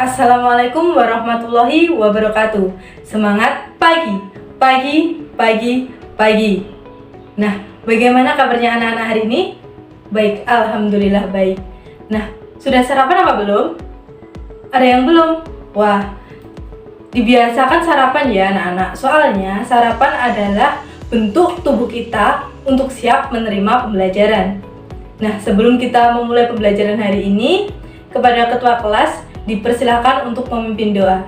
Assalamualaikum warahmatullahi wabarakatuh. Semangat pagi, pagi, pagi, pagi. Nah, bagaimana kabarnya anak-anak hari ini? Baik, alhamdulillah baik. Nah, sudah sarapan apa belum? Ada yang belum? Wah, dibiasakan sarapan ya anak-anak. Soalnya sarapan adalah bentuk tubuh kita untuk siap menerima pembelajaran. Nah, sebelum kita memulai pembelajaran hari ini, kepada ketua kelas dipersilakan untuk memimpin doa.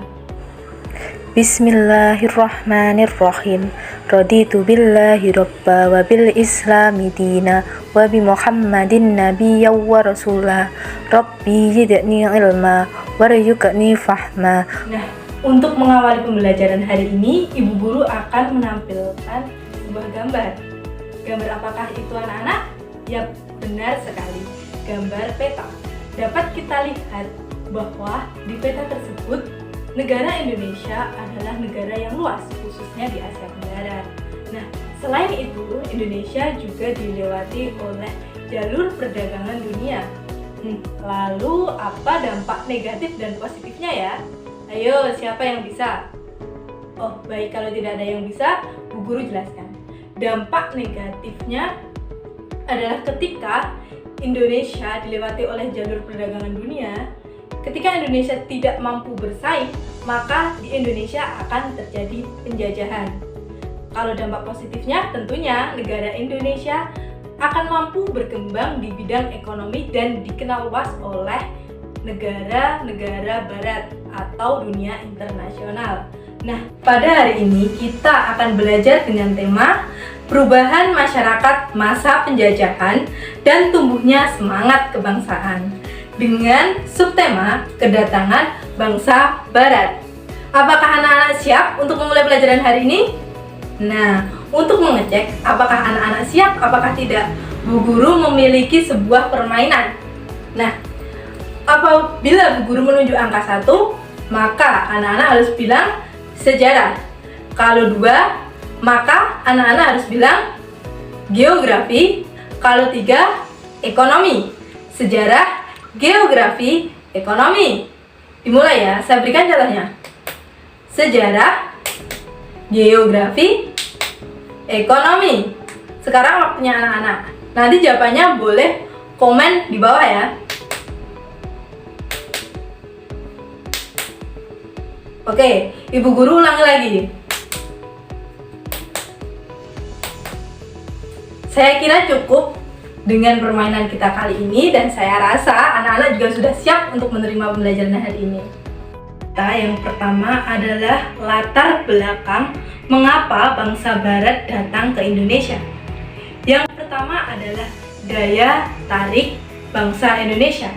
Bismillahirrahmanirrahim. Raditu billahi rabba wa bil islami dina wa bi Muhammadin nabiyya wa rasulah. Rabbi zidni ilma warzuqni fahma. Nah, untuk mengawali pembelajaran hari ini, Ibu Guru akan menampilkan sebuah gambar. Gambar apakah itu anak-anak? Yap, benar sekali. Gambar peta. Dapat kita lihat bahwa di peta tersebut negara Indonesia adalah negara yang luas, khususnya di Asia Tenggara. Nah, selain itu Indonesia juga dilewati oleh jalur perdagangan dunia. Lalu apa dampak negatif dan positifnya ya? Ayo, siapa yang bisa? Oh, baik, kalau tidak ada yang bisa, Bu Guru jelaskan. Dampak negatifnya adalah ketika Indonesia dilewati oleh jalur perdagangan dunia. Ketika Indonesia tidak mampu bersaing, maka di Indonesia akan terjadi penjajahan. Kalau dampak positifnya, tentunya negara Indonesia akan mampu berkembang di bidang ekonomi dan dikenal luas oleh negara-negara barat atau dunia internasional. Nah, pada hari ini kita akan belajar dengan tema perubahan masyarakat masa penjajahan dan tumbuhnya semangat kebangsaan dengan subtema kedatangan bangsa barat. Apakah anak-anak siap untuk memulai pelajaran hari ini? Nah, untuk mengecek apakah anak-anak siap, apakah tidak, Bu Guru memiliki sebuah permainan. Nah, apabila Bu Guru menunjuk angka 1, maka anak-anak harus bilang sejarah. Kalau 2, maka anak-anak harus bilang geografi. Kalau 3, ekonomi. Sejarah, geografi, ekonomi. Dimulai ya, saya berikan contohnya. Sejarah, geografi, ekonomi. Sekarang waktunya anak-anak. Nanti jawabannya boleh komen di bawah ya. Oke, Ibu Guru ulangi lagi. Saya kira cukup dengan permainan kita kali ini dan saya rasa anak-anak juga sudah siap untuk menerima pembelajaran hari ini. Yang pertama adalah latar belakang mengapa bangsa barat datang ke Indonesia. Yang pertama adalah daya tarik bangsa Indonesia.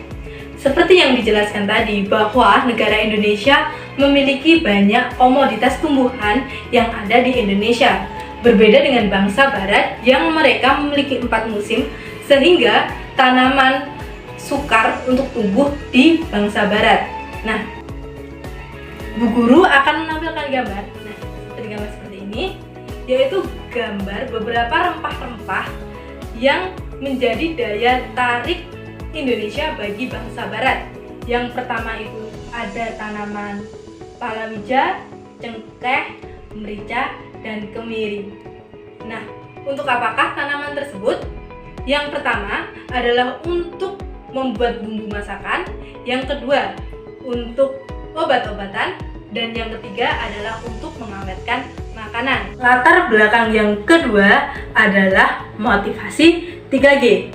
Seperti yang dijelaskan tadi bahwa negara Indonesia memiliki banyak komoditas tumbuhan yang ada di Indonesia. Berbeda dengan bangsa barat yang mereka memiliki 4 musim, sehingga tanaman sukar untuk tumbuh di bangsa barat. Nah, Bu Guru akan menampilkan gambar. Nah, seperti gambar seperti ini, yaitu gambar beberapa rempah-rempah yang menjadi daya tarik Indonesia bagi bangsa barat. Yang pertama itu ada tanaman palawija, cengkeh, merica, dan kemiri. Nah, untuk apakah tanaman tersebut? Yang pertama adalah untuk membuat bumbu masakan, yang kedua untuk obat-obatan, dan yang ketiga adalah untuk mengawetkan makanan. Latar belakang yang kedua adalah motivasi 3G.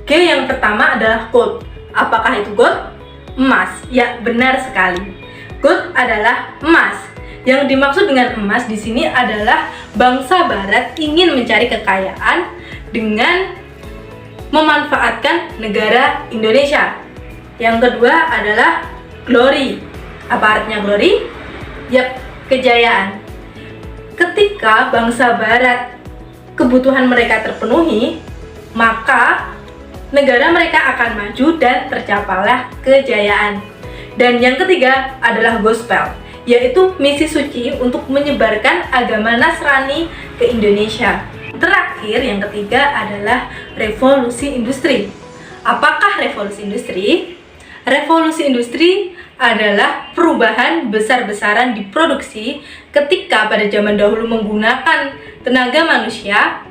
G yang pertama adalah gold. Apakah itu gold? Emas. Ya, benar sekali. Gold adalah emas. Yang dimaksud dengan emas di sini adalah bangsa barat ingin mencari kekayaan dengan memanfaatkan negara Indonesia. Yang kedua adalah glory. Apa artinya glory? Yap, kejayaan. Ketika bangsa barat kebutuhan mereka terpenuhi, maka negara mereka akan maju dan tercapailah kejayaan. Dan yang ketiga adalah gospel, yaitu misi suci untuk menyebarkan agama Nasrani ke Indonesia. Terakhir, yang ketiga adalah revolusi industri. Apakah revolusi industri? Revolusi industri adalah perubahan besar-besaran di produksi ketika pada zaman dahulu menggunakan tenaga manusia.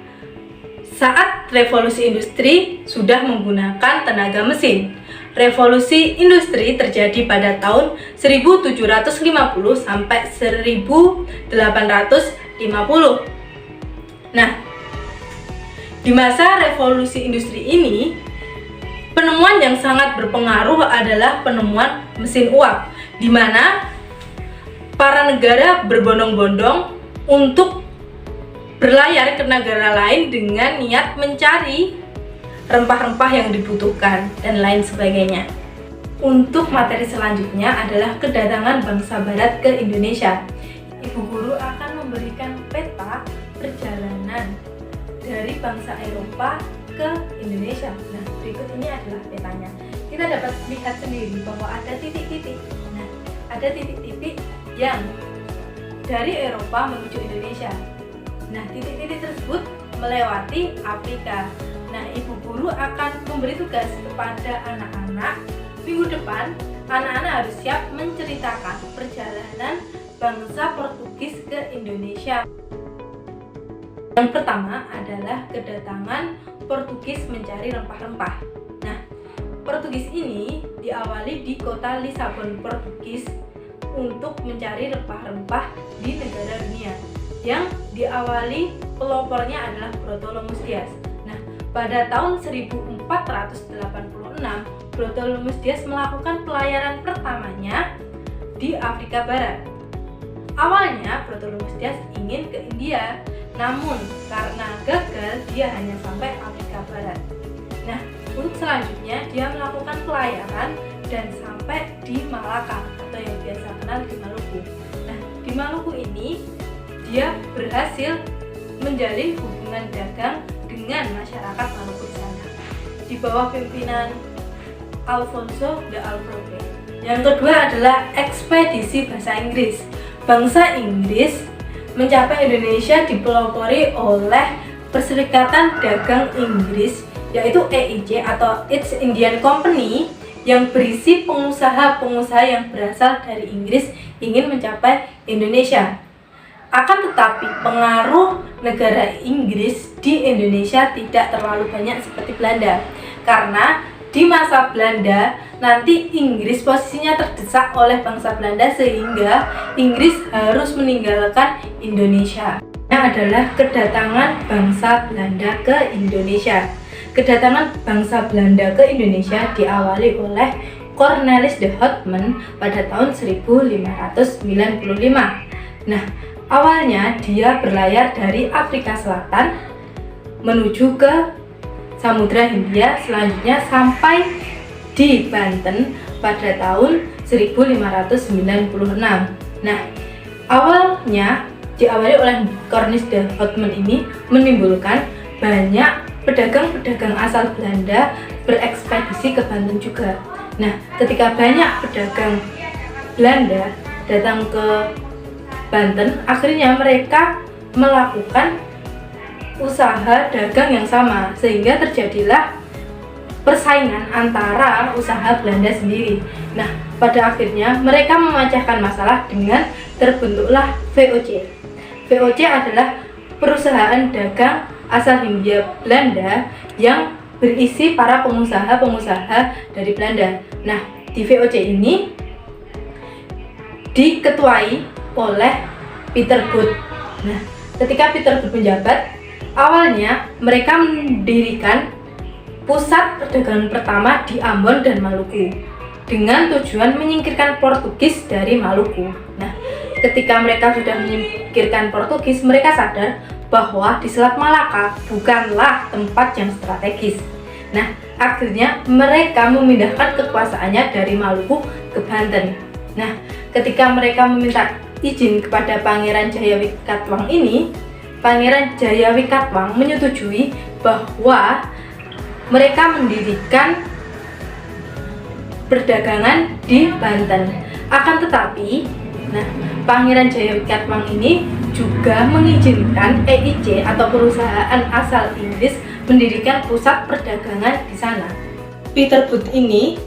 Saat revolusi industri sudah menggunakan tenaga mesin. Revolusi industri terjadi pada tahun 1750 sampai 1850. Nah, di masa revolusi industri ini, penemuan yang sangat berpengaruh adalah penemuan mesin uap, di mana para negara berbondong-bondong untuk berlayar ke negara lain dengan niat mencari rempah-rempah yang dibutuhkan dan lain sebagainya. Untuk materi selanjutnya adalah kedatangan bangsa barat ke Indonesia. Ibu guru akan memberikan peta perjalanan dari bangsa Eropa ke Indonesia. Nah, berikut ini adalah petanya. Kita dapat lihat sendiri bahwa ada titik-titik. Nah, ada titik-titik yang dari Eropa menuju Indonesia. Nah, titik-titik tersebut melewati Afrika. Nah, ibu guru akan memberi tugas kepada anak-anak. Minggu depan, anak-anak harus siap menceritakan perjalanan bangsa Portugis ke Indonesia. Yang pertama adalah kedatangan Portugis mencari rempah-rempah. Nah, Portugis ini diawali di kota Lisabon, Portugis, untuk mencari rempah-rempah di negara dunia. Yang diawali pelopornya adalah Bartolomeus Dias. Nah, pada tahun 1486, Bartolomeus Dias melakukan pelayaran pertamanya di Afrika Barat. Awalnya Bartolomeus Dias ingin ke India, namun karena gagal dia hanya sampai Afrika Barat. Nah, untuk selanjutnya dia melakukan pelayaran dan sampai di Malaka atau yang biasa kenal di Maluku. Nah, di Maluku ini dia berhasil menjalin hubungan dagang dengan masyarakat Maluku di sana di bawah pimpinan Alfonso de Albuquerque. Yang kedua adalah ekspedisi bahasa Inggris. Bangsa Inggris mencapai Indonesia dipelopori oleh Perserikatan Dagang Inggris, yaitu EIC atau East Indian Company, yang berisi pengusaha-pengusaha yang berasal dari Inggris ingin mencapai Indonesia. Akan tetapi pengaruh negara Inggris di Indonesia tidak terlalu banyak seperti Belanda, karena di masa Belanda nanti Inggris posisinya terdesak oleh bangsa Belanda sehingga Inggris harus meninggalkan Indonesia. Ini adalah kedatangan bangsa Belanda ke Indonesia. Kedatangan bangsa Belanda ke Indonesia diawali oleh Cornelis de Houtman pada tahun 1595. Nah, awalnya dia berlayar dari Afrika Selatan menuju ke Samudra Hindia, selanjutnya sampai di Banten pada tahun 1596. Nah, awalnya diawali oleh Cornelis de Houtman ini menimbulkan banyak pedagang-pedagang asal Belanda berekspedisi ke Banten juga. Nah, ketika banyak pedagang Belanda datang ke Banten, akhirnya mereka melakukan usaha dagang yang sama, sehingga terjadilah persaingan antara usaha Belanda sendiri. Nah, pada akhirnya mereka memecahkan masalah dengan terbentuklah VOC. VOC adalah perusahaan dagang asal Hindia Belanda yang berisi para pengusaha-pengusaha dari Belanda. Nah, di VOC ini diketuai oleh Peter Booth. Nah, ketika Peter Booth menjabat, awalnya mereka mendirikan pusat perdagangan pertama di Ambon dan Maluku dengan tujuan menyingkirkan Portugis dari Maluku. Nah, ketika mereka sudah menyingkirkan Portugis, mereka sadar bahwa di Selat Malaka bukanlah tempat yang strategis. Nah, akhirnya mereka memindahkan kekuasaannya dari Maluku ke Banten. Nah, ketika mereka meminta izin kepada Pangeran Jayawikatwang ini, Pangeran Jayawikatwang menyetujui bahwa mereka mendirikan perdagangan di Banten. Akan tetapi, Pangeran Jayawikatwang ini juga mengizinkan EIC atau perusahaan asal Inggris mendirikan pusat perdagangan di sana. Peter Booth ini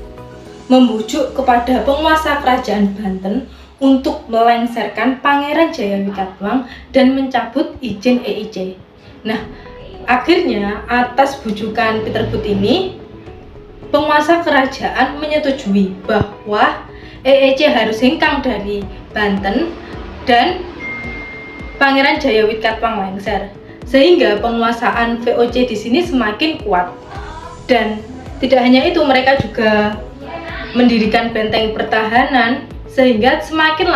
membujuk kepada penguasa kerajaan Banten untuk melengsarkan Pangeran Jayawikatwang dan mencabut izin EIC. Nah, akhirnya atas bujukan Peter Both ini, penguasa kerajaan menyetujui bahwa EIC harus hengkang dari Banten dan Pangeran Jayawikatwang lengser, sehingga penguasaan VOC di sini semakin kuat. Dan tidak hanya itu, mereka juga mendirikan benteng pertahanan, sehingga semakin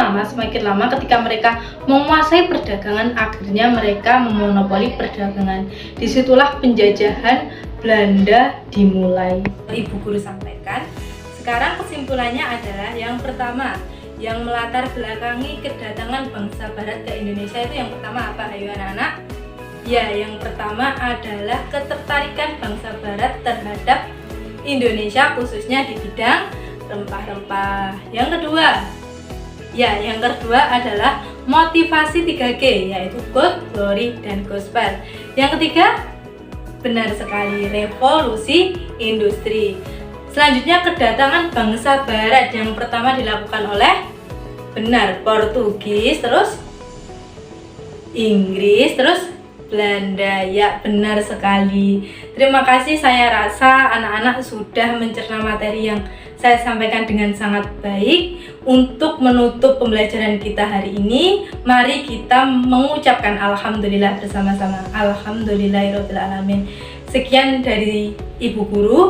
lama ketika mereka menguasai perdagangan, akhirnya mereka memonopoli perdagangan. Disitulah penjajahan Belanda dimulai. Ibu guru sampaikan, sekarang kesimpulannya adalah yang pertama, yang melatar belakangi kedatangan bangsa barat ke Indonesia itu yang pertama apa, ayo anak-anak? Ya, yang pertama adalah ketertarikan bangsa barat terhadap Indonesia, khususnya di bidang rempah-rempah. Yang kedua adalah motivasi 3G, yaitu God, Glory, dan Gospel. Yang ketiga, benar sekali, revolusi industri. Selanjutnya kedatangan bangsa barat yang pertama dilakukan oleh, benar, Portugis, terus Inggris, terus Belanda. Ya, benar sekali. Terima kasih, saya rasa anak-anak sudah mencerna materi yang saya sampaikan dengan sangat baik. Untuk menutup pembelajaran kita hari ini, mari kita mengucapkan alhamdulillah bersama-sama. Alhamdulillahirobbilalamin. Sekian dari Ibu Guru.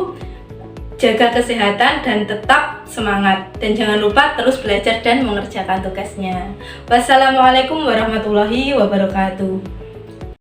Jaga kesehatan dan tetap semangat, dan jangan lupa terus belajar dan mengerjakan tugasnya. Wassalamualaikum warahmatullahi wabarakatuh.